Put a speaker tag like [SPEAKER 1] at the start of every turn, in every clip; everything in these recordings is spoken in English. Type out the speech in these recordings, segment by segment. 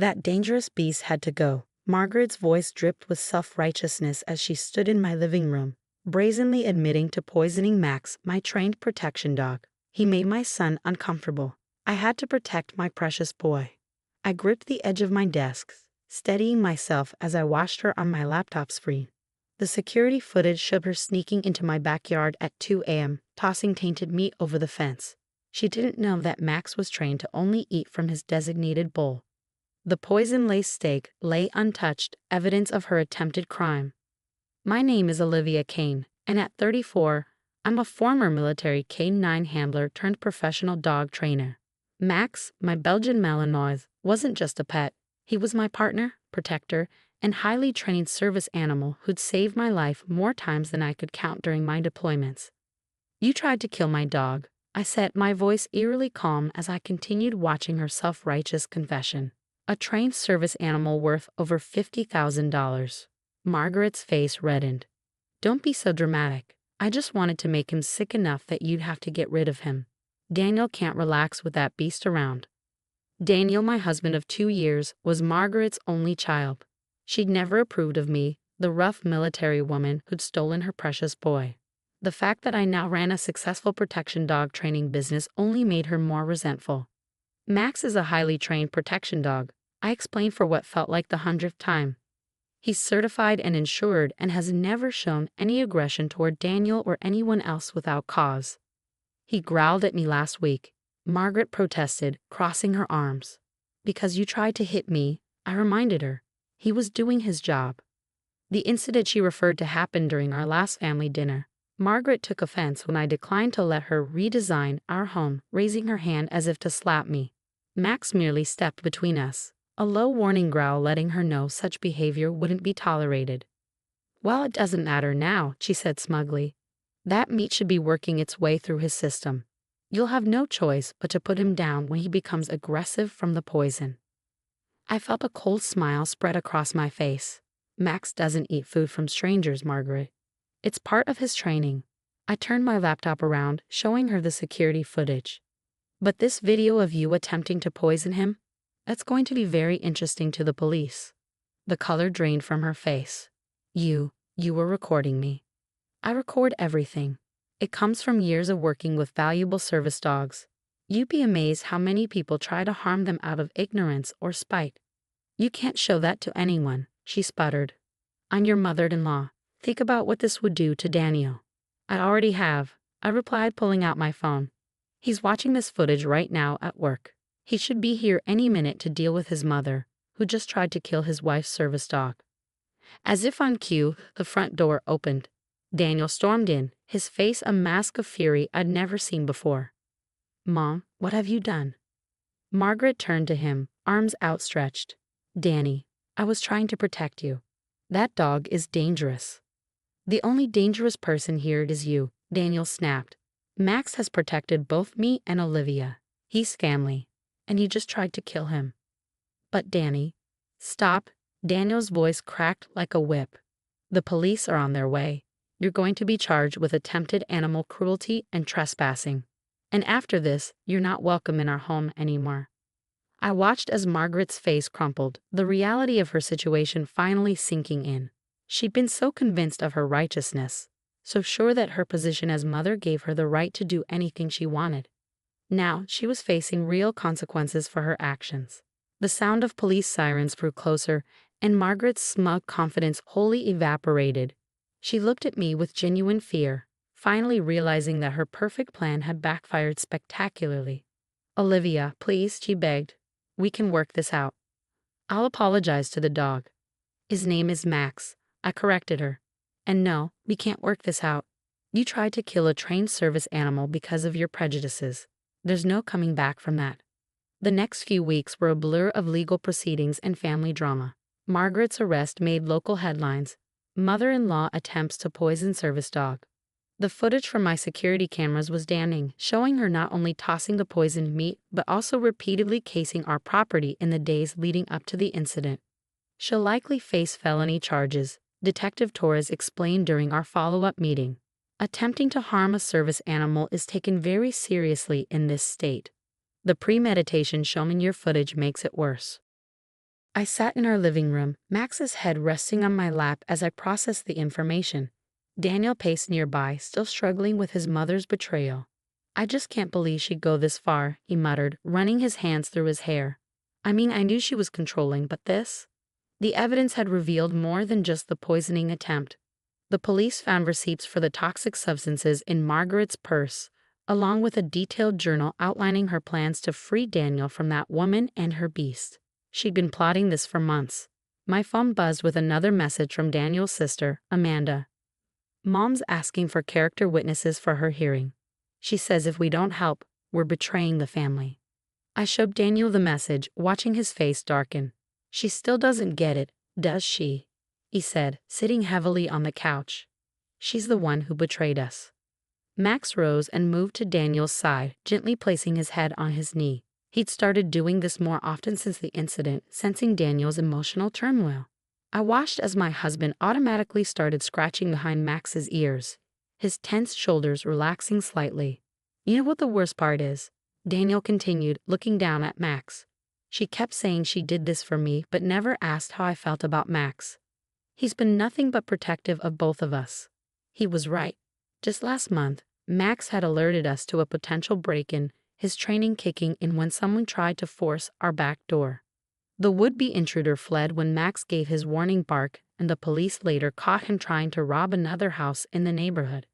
[SPEAKER 1] That dangerous beast had to go. Margaret's voice dripped with self-righteousness as she stood in my living room, brazenly admitting to poisoning Max, my trained protection dog. He made my son uncomfortable. I had to protect my precious boy. I gripped the edge of my desk, steadying myself as I watched her on my laptop screen. The security footage showed her sneaking into my backyard at 2 a.m., tossing tainted meat over the fence. She didn't know that Max was trained to only eat from his designated bowl. The poison-laced steak lay untouched, evidence of her attempted crime. My name is Olivia Kane, and at 34, I'm a former military K-9 handler turned professional dog trainer. Max, my Belgian Malinois, wasn't just a pet. He was my partner, protector, and highly trained service animal who'd saved my life more times than I could count during my deployments. You tried to kill my dog, I said, my voice eerily calm as I continued watching her self-righteous confession. A trained service animal worth over $50,000. Margaret's face reddened. Don't be so dramatic. I just wanted to make him sick enough that you'd have to get rid of him. Daniel can't relax with that beast around. Daniel, my husband of 2 years, was Margaret's only child. She'd never approved of me, the rough military woman who'd stolen her precious boy. The fact that I now ran a successful protection dog training business only made her more resentful. Max is a highly trained protection dog, I explained for what felt like the 100th time. He's certified and insured and has never shown any aggression toward Daniel or anyone else without cause. He growled at me last week, Margaret protested, crossing her arms. Because you tried to hit me, I reminded her. He was doing his job. The incident she referred to happened during our last family dinner. Margaret took offense when I declined to let her redesign our home, raising her hand as if to slap me. Max merely stepped between us, a low warning growl letting her know such behavior wouldn't be tolerated. Well, it doesn't matter now, she said smugly. That meat should be working its way through his system. You'll have no choice but to put him down when he becomes aggressive from the poison. I felt a cold smile spread across my face. Max doesn't eat food from strangers, Margaret. It's part of his training. I turned my laptop around, showing her the security footage. But this video of you attempting to poison him? That's going to be very interesting to the police. The color drained from her face. You were recording me. I record everything. It comes from years of working with valuable service dogs. You'd be amazed how many people try to harm them out of ignorance or spite. You can't show that to anyone, she sputtered. I'm your mother-in-law. Think about what this would do to Daniel. I already have, I replied, pulling out my phone. He's watching this footage right now at work. He should be here any minute to deal with his mother, who just tried to kill his wife's service dog. As if on cue, the front door opened. Daniel stormed in, his face a mask of fury I'd never seen before. Mom, what have you done? Margaret turned to him, arms outstretched. Danny, I was trying to protect you. That dog is dangerous. The only dangerous person here is you, Daniel snapped. Max has protected both me and Olivia. He's family, and you just tried to kill him. But Danny, stop. Daniel's voice cracked like a whip. The police are on their way. You're going to be charged with attempted animal cruelty and trespassing. And after this, you're not welcome in our home anymore. I watched as Margaret's face crumpled, the reality of her situation finally sinking in. She'd been so convinced of her righteousness, so sure that her position as mother gave her the right to do anything she wanted. Now she was facing real consequences for her actions. The sound of police sirens grew closer, and Margaret's smug confidence wholly evaporated. She looked at me with genuine fear, finally realizing that her perfect plan had backfired spectacularly. Olivia, please, she begged. We can work this out. I'll apologize to the dog. His name is Max, I corrected her. And no, we can't work this out. You tried to kill a trained service animal because of your prejudices. There's no coming back from that. The next few weeks were a blur of legal proceedings and family drama. Margaret's arrest made local headlines. Mother-in-law attempts to poison service dog. The footage from my security cameras was damning, showing her not only tossing the poisoned meat, but also repeatedly casing our property in the days leading up to the incident. She'll likely face felony charges, Detective Torres explained during our follow-up meeting. Attempting to harm a service animal is taken very seriously in this state. The premeditation shown in your footage makes it worse. I sat in our living room, Max's head resting on my lap as I processed the information. Daniel paced nearby, still struggling with his mother's betrayal. I just can't believe she'd go this far, he muttered, running his hands through his hair. I mean, I knew she was controlling, but this? The evidence had revealed more than just the poisoning attempt. The police found receipts for the toxic substances in Margaret's purse, along with a detailed journal outlining her plans to free Daniel from that woman and her beast. She'd been plotting this for months. My phone buzzed with another message from Daniel's sister, Amanda. Mom's asking for character witnesses for her hearing. She says if we don't help, we're betraying the family. I showed Daniel the message, watching his face darken. She still doesn't get it, does she? He said, sitting heavily on the couch. She's the one who betrayed us. Max rose and moved to Daniel's side, gently placing his head on his knee. He'd started doing this more often since the incident, sensing Daniel's emotional turmoil. I watched as my husband automatically started scratching behind Max's ears, his tense shoulders relaxing slightly. You know what the worst part is? Daniel continued, looking down at Max. She kept saying she did this for me, but never asked how I felt about Max. He's been nothing but protective of both of us. He was right. Just last month, Max had alerted us to a potential break-in, his training kicking in when someone tried to force our back door. The would-be intruder fled when Max gave his warning bark, and the police later caught him trying to rob another house in the neighborhood.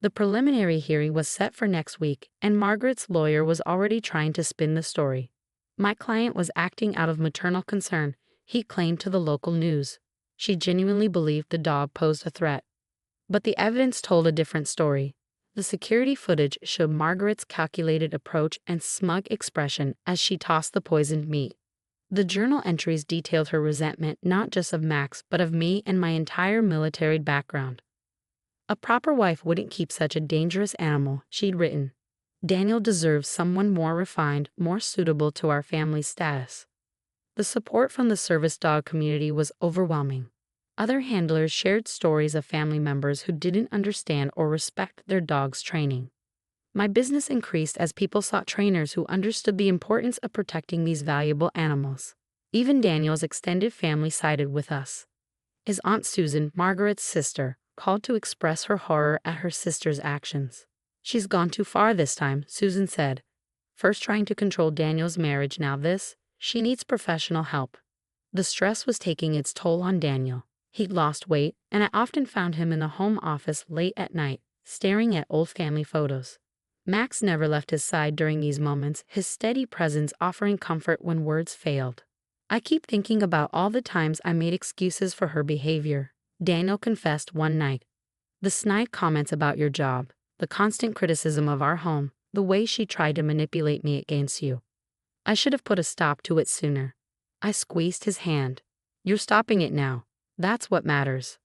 [SPEAKER 1] The preliminary hearing was set for next week, and Margaret's lawyer was already trying to spin the story. My client was acting out of maternal concern, he claimed to the local news. She genuinely believed the dog posed a threat. But the evidence told a different story. The security footage showed Margaret's calculated approach and smug expression as she tossed the poisoned meat. The journal entries detailed her resentment not just of Max but of me and my entire military background. A proper wife wouldn't keep such a dangerous animal, she'd written. Daniel deserves someone more refined, more suitable to our family's status. The support from the service dog community was overwhelming. Other handlers shared stories of family members who didn't understand or respect their dog's training. My business increased as people sought trainers who understood the importance of protecting these valuable animals. Even Daniel's extended family sided with us. His Aunt Susan, Margaret's sister, called to express her horror at her sister's actions. She's gone too far this time, Susan said. First trying to control Daniel's marriage, now this. She needs professional help. The stress was taking its toll on Daniel. He'd lost weight, and I often found him in the home office late at night, staring at old family photos. Max never left his side during these moments, his steady presence offering comfort when words failed. I keep thinking about all the times I made excuses for her behavior, Daniel confessed one night. The snide comments about your job, the constant criticism of our home, the way she tried to manipulate me against you. I should have put a stop to it sooner. I squeezed his hand. You're stopping it now. That's what matters.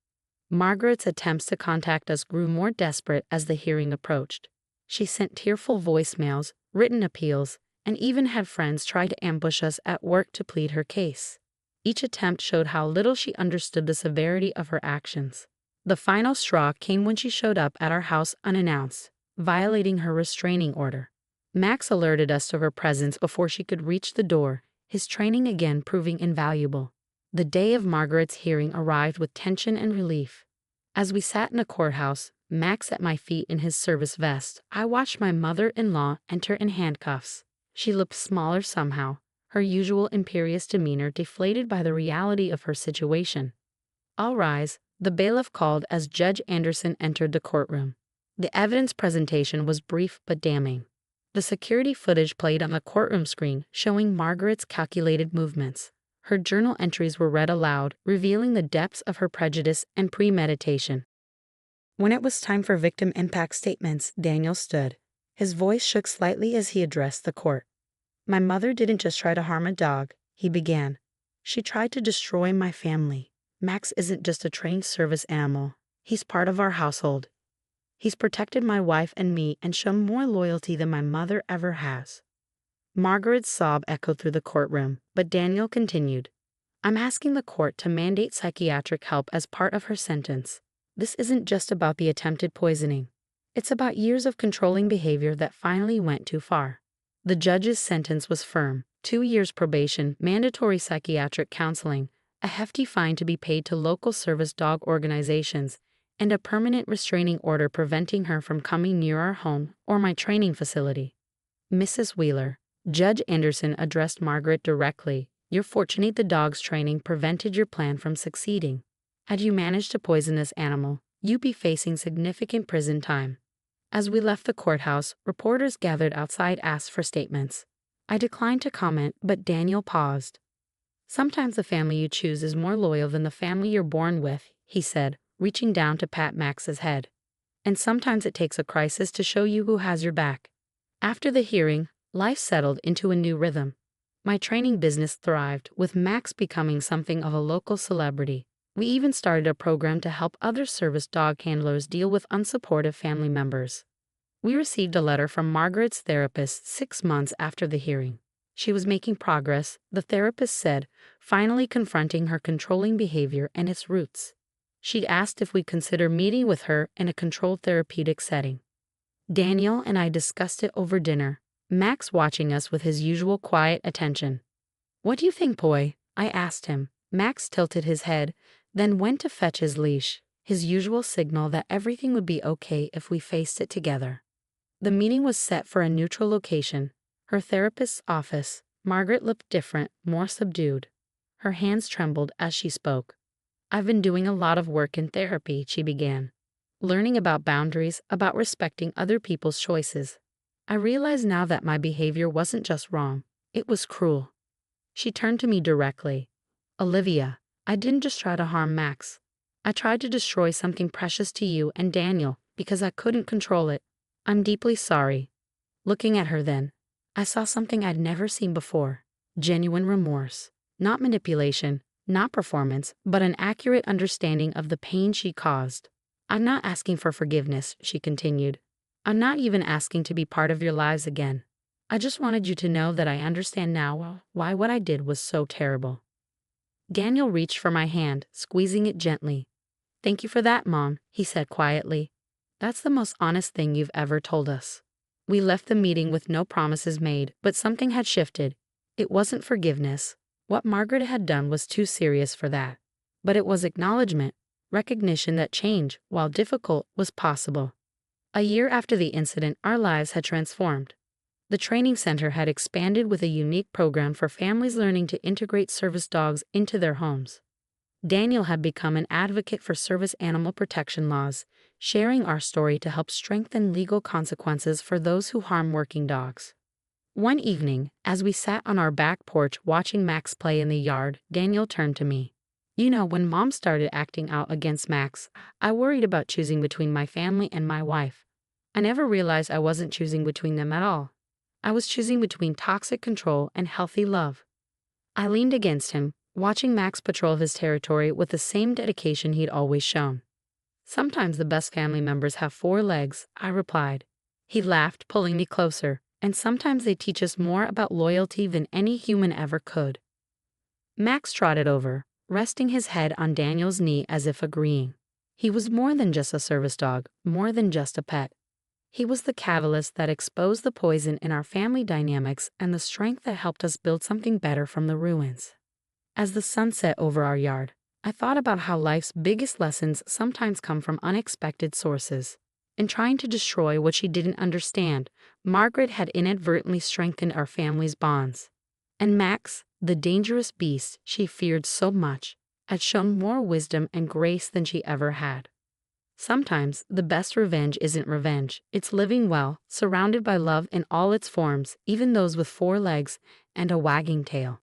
[SPEAKER 1] Margaret's attempts to contact us grew more desperate as the hearing approached. She sent tearful voicemails, written appeals, and even had friends try to ambush us at work to plead her case. Each attempt showed how little she understood the severity of her actions. The final straw came when she showed up at our house unannounced, violating her restraining order. Max alerted us to her presence before she could reach the door, his training again proving invaluable. The day of Margaret's hearing arrived with tension and relief. As we sat in the courthouse, Max at my feet in his service vest, I watched my mother-in-law enter in handcuffs. She looked smaller somehow, her usual imperious demeanor deflated by the reality of her situation. All rise, the bailiff called as Judge Anderson entered the courtroom. The evidence presentation was brief but damning. The security footage played on the courtroom screen showing Margaret's calculated movements. Her journal entries were read aloud, revealing the depths of her prejudice and premeditation. When it was time for victim impact statements, Daniel stood. His voice shook slightly as he addressed the court. My mother didn't just try to harm a dog, he began. She tried to destroy my family. Max isn't just a trained service animal. He's part of our household. He's protected my wife and me and shown more loyalty than my mother ever has. Margaret's sob echoed through the courtroom, but Daniel continued. I'm asking the court to mandate psychiatric help as part of her sentence. This isn't just about the attempted poisoning. It's about years of controlling behavior that finally went too far. The judge's sentence was firm. 2 years probation, mandatory psychiatric counseling, a hefty fine to be paid to local service dog organizations, and a permanent restraining order preventing her from coming near our home or my training facility. Mrs. Wheeler, Judge Anderson addressed Margaret directly. You're fortunate the dog's training prevented your plan from succeeding. Had you managed to poison this animal, you'd be facing significant prison time. As we left the courthouse, reporters gathered outside asked for statements. I declined to comment, but Daniel paused. Sometimes the family you choose is more loyal than the family you're born with, he said, reaching down to pat Max's head. And sometimes it takes a crisis to show you who has your back. After the hearing, life settled into a new rhythm. My training business thrived, with Max becoming something of a local celebrity. We even started a program to help other service dog handlers deal with unsupportive family members. We received a letter from Margaret's therapist 6 months after the hearing. She was making progress, the therapist said, finally confronting her controlling behavior and its roots. She'd asked if we'd consider meeting with her in a controlled therapeutic setting. Daniel and I discussed it over dinner, Max watching us with his usual quiet attention. What do you think, Poi? I asked him. Max tilted his head, then went to fetch his leash, his usual signal that everything would be okay if we faced it together. The meeting was set for a neutral location, her therapist's office. Margaret looked different, more subdued. Her hands trembled as she spoke. I've been doing a lot of work in therapy, she began. Learning about boundaries, about respecting other people's choices. I realize now that my behavior wasn't just wrong, it was cruel. She turned to me directly. Olivia, I didn't just try to harm Max. I tried to destroy something precious to you and Daniel because I couldn't control it. I'm deeply sorry. Looking at her then, I saw something I'd never seen before. Genuine remorse. Not manipulation, not performance, but an accurate understanding of the pain she caused. I'm not asking for forgiveness, she continued. I'm not even asking to be part of your lives again. I just wanted you to know that I understand now why what I did was so terrible. Daniel reached for my hand, squeezing it gently. Thank you for that, Mom, he said quietly. That's the most honest thing you've ever told us. We left the meeting with no promises made, but something had shifted. It wasn't forgiveness. What Margaret had done was too serious for that. But it was acknowledgement, recognition that change, while difficult, was possible. A year after the incident, our lives had transformed. The training center had expanded with a unique program for families learning to integrate service dogs into their homes. Daniel had become an advocate for service animal protection laws, sharing our story to help strengthen legal consequences for those who harm working dogs. One evening, as we sat on our back porch watching Max play in the yard, Daniel turned to me. You know, when Mom started acting out against Max, I worried about choosing between my family and my wife. I never realized I wasn't choosing between them at all. I was choosing between toxic control and healthy love. I leaned against him, watching Max patrol his territory with the same dedication he'd always shown. Sometimes the best family members have 4 legs, I replied. He laughed, pulling me closer, and sometimes they teach us more about loyalty than any human ever could. Max trotted over, resting his head on Daniel's knee as if agreeing. He was more than just a service dog, more than just a pet. He was the catalyst that exposed the poison in our family dynamics and the strength that helped us build something better from the ruins. As the sun set over our yard, I thought about how life's biggest lessons sometimes come from unexpected sources. In trying to destroy what she didn't understand, Margaret had inadvertently strengthened our family's bonds. And Max, the dangerous beast she feared so much, had shown more wisdom and grace than she ever had. Sometimes the best revenge isn't revenge, it's living well, surrounded by love in all its forms, even those with 4 legs and a wagging tail.